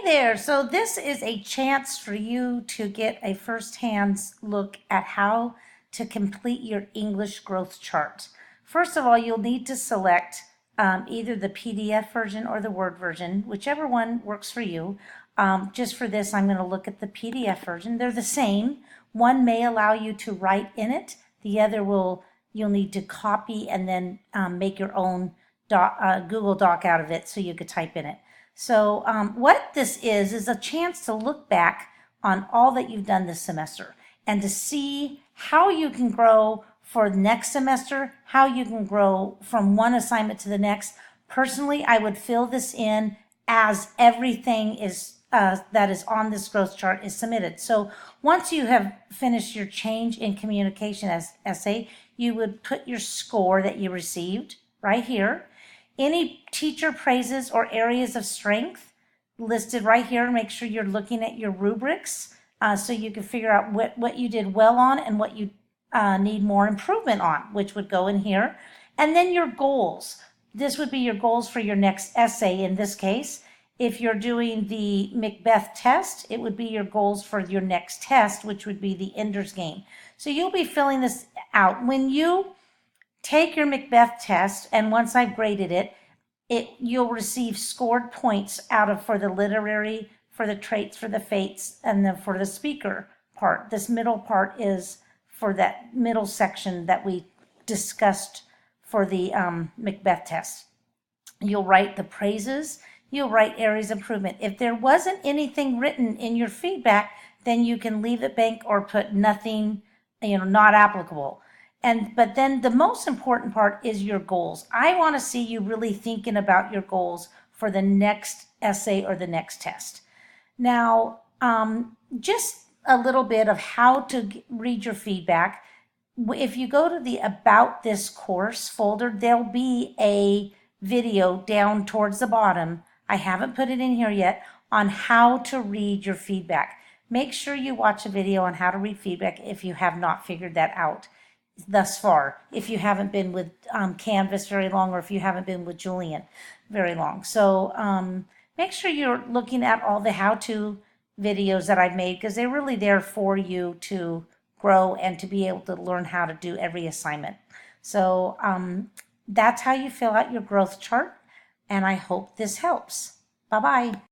there. So this is a chance for you to get a first-hand look at how to complete your English growth chart. First of all, you'll need to select either the PDF version or the Word version, whichever one works for you. Just for this, I'm going to look at the PDF version. They're the same. One may allow you to write in it. The other you'll need to copy and then make your own Google Doc out of it so you could type in it. So what this is a chance to look back on all that you've done this semester and to see how you can grow for next semester, how you can grow from one assignment to the next. Personally, I would fill this in as everything is that is on this growth chart is submitted. So once you have finished your change in communication essay, you would put your score that you received right here. Any teacher praises or areas of strength listed right here. Make sure you're looking at your rubrics so you can figure out what you did well on and what you need more improvement on, which would go in here. And then your goals. This would be your goals for your next essay in this case. If you're doing the Macbeth test, it would be your goals for your next test, which would be the Ender's Game. So you'll be filling this out. When you take your Macbeth test, and once I've graded it, you'll receive scored points for the literary, for the traits, for the fates, and then for the speaker part. This middle part is for that middle section that we discussed for the Macbeth test. You'll write the praises, you'll write areas of improvement. If there wasn't anything written in your feedback, then you can leave it blank or put nothing, not applicable. But then the most important part is your goals. I want to see you really thinking about your goals for the next essay or the next test. Now, just a little bit of how to read your feedback. If you go to the About This Course folder, there'll be a video down towards the bottom. I haven't put it in here yet on how to read your feedback. Make sure you watch a video on how to read feedback if you have not figured that out thus far, if you haven't been with Canvas very long, or if you haven't been with Julian very long. So make sure you're looking at all the how-to videos that I've made, because they're really there for you to grow and to be able to learn how to do every assignment. So that's how you fill out your growth chart, and I hope this helps. Bye-bye.